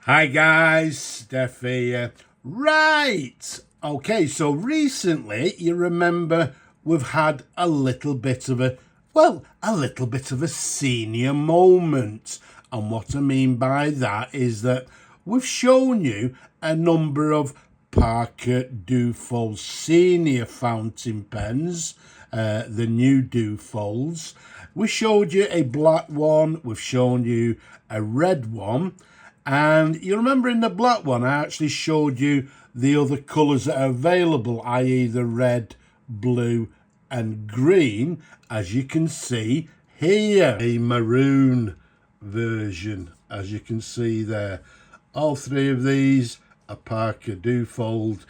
Hi guys, Steph here. Right, okay, so recently you remember we've had a little bit of a senior moment. And what I mean by that is that we've shown you a number of Parker Duofold Senior fountain pens, the new Duofolds. We showed you a black one, we've shown you a red one. And you remember in the black one, I actually showed you the other colours that are available, i.e. the red, blue and green, as you can see here. A maroon version, as you can see there. All three of these are Parker Duofold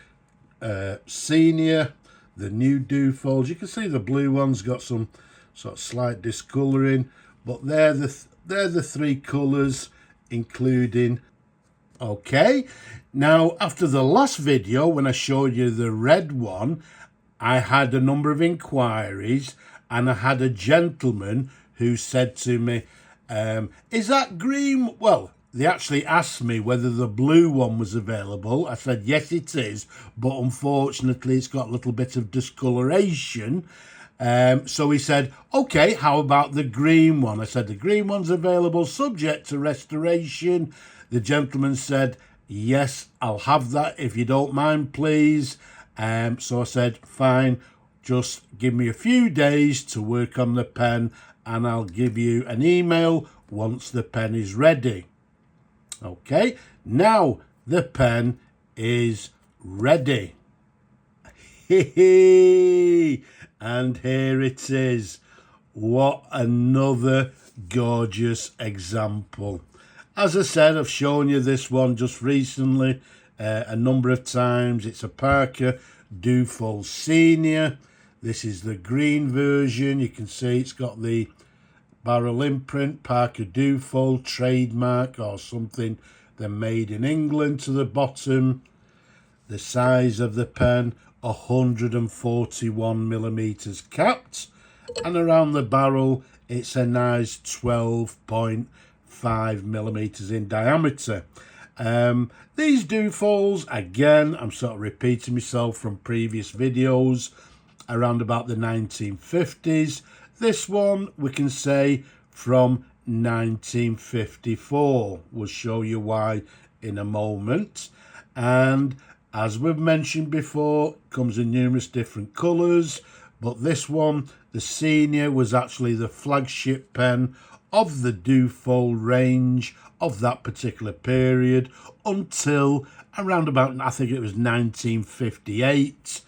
Senior, the new Duofolds. You can see the blue one's got some sort of slight discolouring, but they're the three colours including. Okay, now after the last video when I showed you the red one, I had a number of inquiries and I had a gentleman who said to me, is that green? Well, they actually asked me whether the blue one was available. I said yes it is, but unfortunately it's got a little bit of discoloration. So he said, okay, how about the green one? I said, the green one's available, subject to restoration. The gentleman said, yes, I'll have that if you don't mind, please. So I said, fine, just give me a few days to work on the pen and I'll give you an email once the pen is ready. Okay, now the pen is ready. And here it is. What another gorgeous example. As I said, I've shown you this one just recently a number of times. It's a Parker Duofold Senior. This is the green version. You can see it's got the barrel imprint, Parker Duofold trademark or something. They're made in England to the bottom. The size of the pen, 141 millimeters capped, and around the barrel it's a nice 12.5 millimeters in diameter. These Duofolds, again, I'm sort of repeating myself from previous videos, around about the 1950s. This one we can say from 1954. We'll show you why in a moment. And as we've mentioned before, comes in numerous different colours, but this one, the Senior, was actually the flagship pen of the Duofold range of that particular period until around about, I think it was 1958.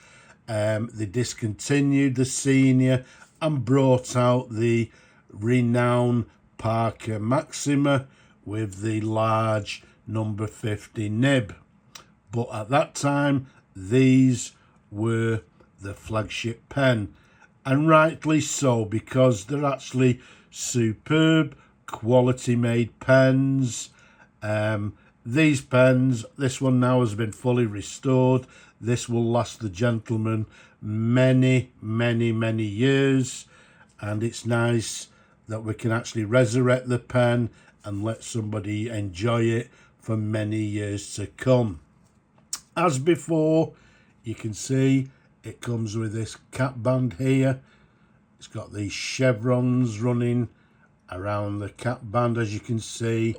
They discontinued the Senior and brought out the renowned Parker Maxima with the large number 50 nib. But at that time, these were the flagship pen. And rightly so, because they're actually superb, quality-made pens. These pens, this one now has been fully restored. This will last the gentleman many, many, many years. And it's nice that we can actually resurrect the pen and let somebody enjoy it for many years to come. As before, you can see it comes with this cap band here. It's got these chevrons running around the cap band, as you can see.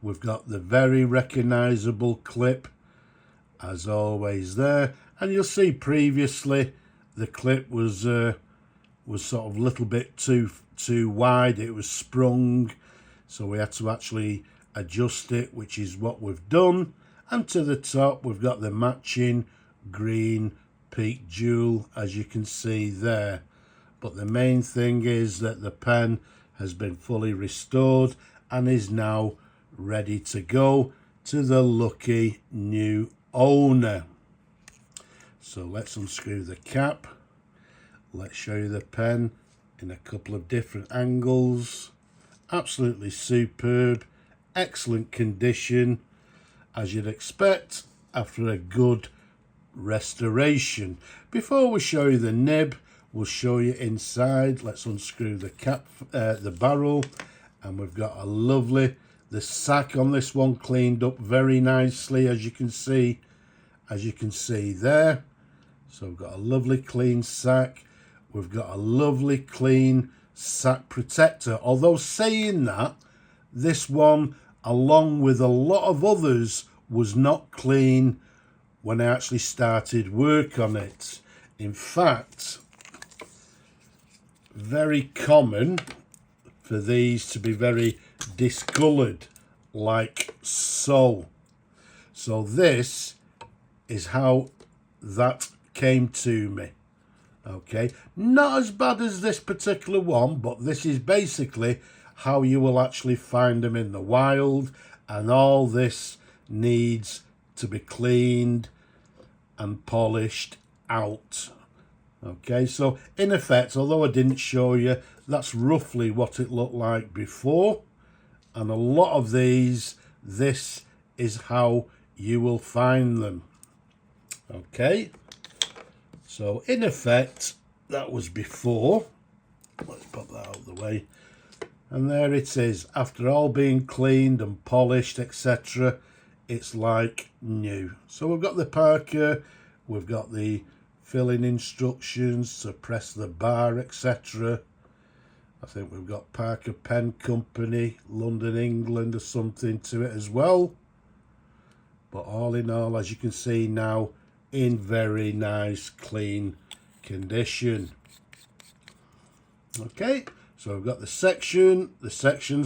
We've got the very recognisable clip, as always there. And you'll see previously the clip was sort of a little bit too wide. It was sprung, so we had to actually adjust it, which is what we've done. And to the top, we've got the matching green peak jewel, as you can see there. But the main thing is that the pen has been fully restored and is now ready to go to the lucky new owner. So let's unscrew the cap. Let's show you the pen in a couple of different angles. Absolutely superb, excellent condition, as you'd expect after a good restoration. Before we show you the nib, we'll show you inside. Let's unscrew the cap, the barrel, and we've got a lovely, The sack on this one cleaned up very nicely, as you can see there. So we've got a lovely clean sack. We've got a lovely clean sack protector. Although saying that, this one, along with a lot of others, was not clean when I actually started work on it. In fact, very common for these to be very discoloured, like so. So this is how that came to me. Okay, not as bad as this particular one, but this is basically how you will actually find them in the wild, and all this needs to be cleaned and polished out. Okay, so in effect, although I didn't show you, that's roughly what it looked like before, and a lot of these, this is how you will find them. Okay, so in effect, that was before. Let's put that out of the way. And there it is. After all being cleaned and polished, etc., it's like new. So we've got the Parker, we've got the filling instructions to press the bar, etc. I think we've got Parker Pen Company, London, England, or something to it as well. But all in all, as you can see now, in very nice, clean condition. Okay, so we've got the section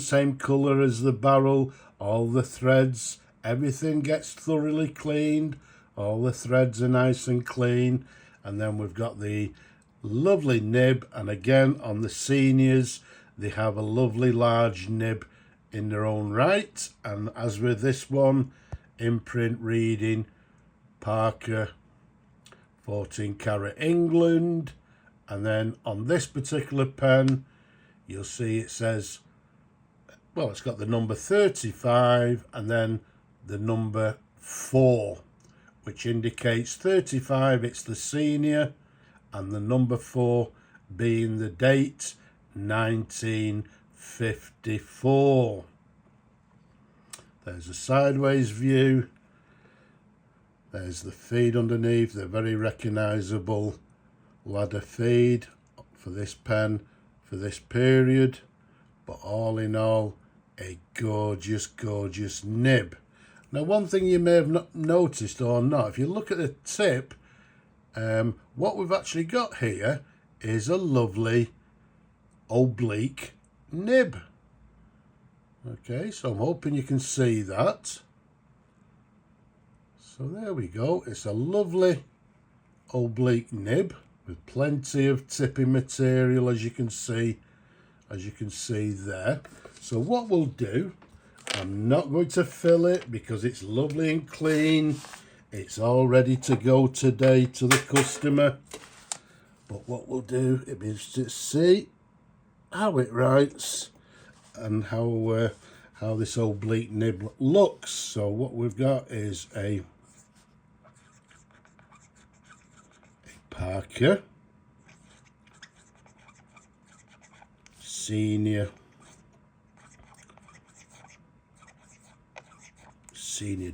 same colour as the barrel, all the threads, everything gets thoroughly cleaned, all the threads are nice and clean, and then we've got the lovely nib, and again on the seniors, they have a lovely large nib in their own right, and as with this one, imprint reading Parker 14 karat England, and then on this particular pen you'll see it says, well, it's got the number 35 and then the number 4, which indicates 35 it's the senior, and the number 4 being the date 1954. There's a sideways view. There's the feed underneath, the very recognisable ladder feed for this pen, for this period. But all in all, a gorgeous, gorgeous nib. Now, one thing you may have not noticed or not, if you look at the tip, what we've actually got here is a lovely oblique nib. Okay, so I'm hoping you can see that. So there we go. It's a lovely oblique nib with plenty of tipping material, as you can see there. So what we'll do, I'm not going to fill it because it's lovely and clean. It's all ready to go today to the customer. But what we'll do is to see how it writes and how this oblique nib looks. So what we've got is a Parker Senior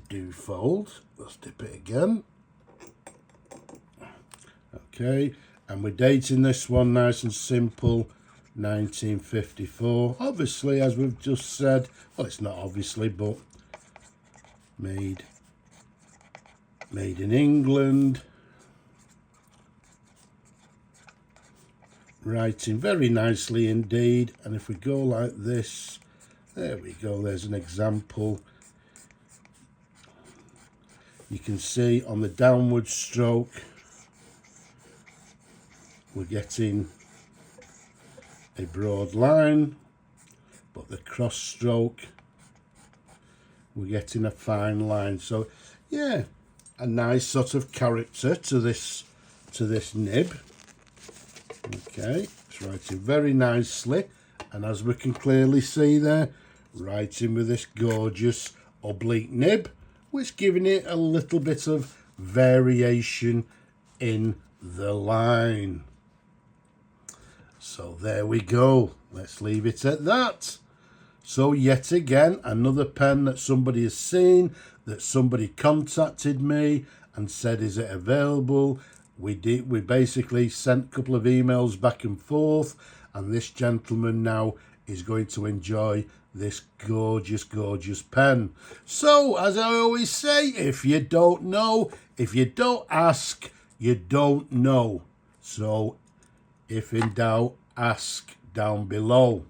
Duofold. Let's dip it again. Okay, and we're dating this one nice and simple, 1954. Obviously, as we've just said, well, it's not obviously, but made in England. Writing very nicely indeed, and if we go like this, there we go, there's an example. You can see on the downward stroke we're getting a broad line, but the cross stroke we're getting a fine line. So yeah, a nice sort of character to this nib. Okay, it's writing very nicely, and as we can clearly see there, writing with this gorgeous oblique nib, which giving it a little bit of variation in the line. So there we go, let's leave it at that. So yet again, another pen that somebody has seen, that somebody contacted me and said, is it available? We basically sent a couple of emails back and forth, and this gentleman now is going to enjoy this gorgeous, gorgeous pen. So, as I always say, if you don't know, if you don't ask, you don't know. So, if in doubt, ask down below.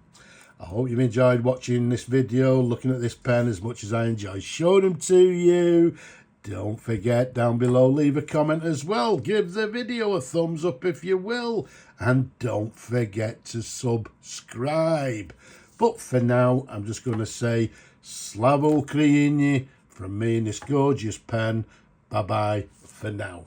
I hope you've enjoyed watching this video, looking at this pen as much as I enjoy showing them to you. Don't forget down below, leave a comment as well. Give the video a thumbs up if you will. And don't forget to subscribe. But for now, I'm just going to say Slava Ukraini from me and this gorgeous pen. Bye-bye for now.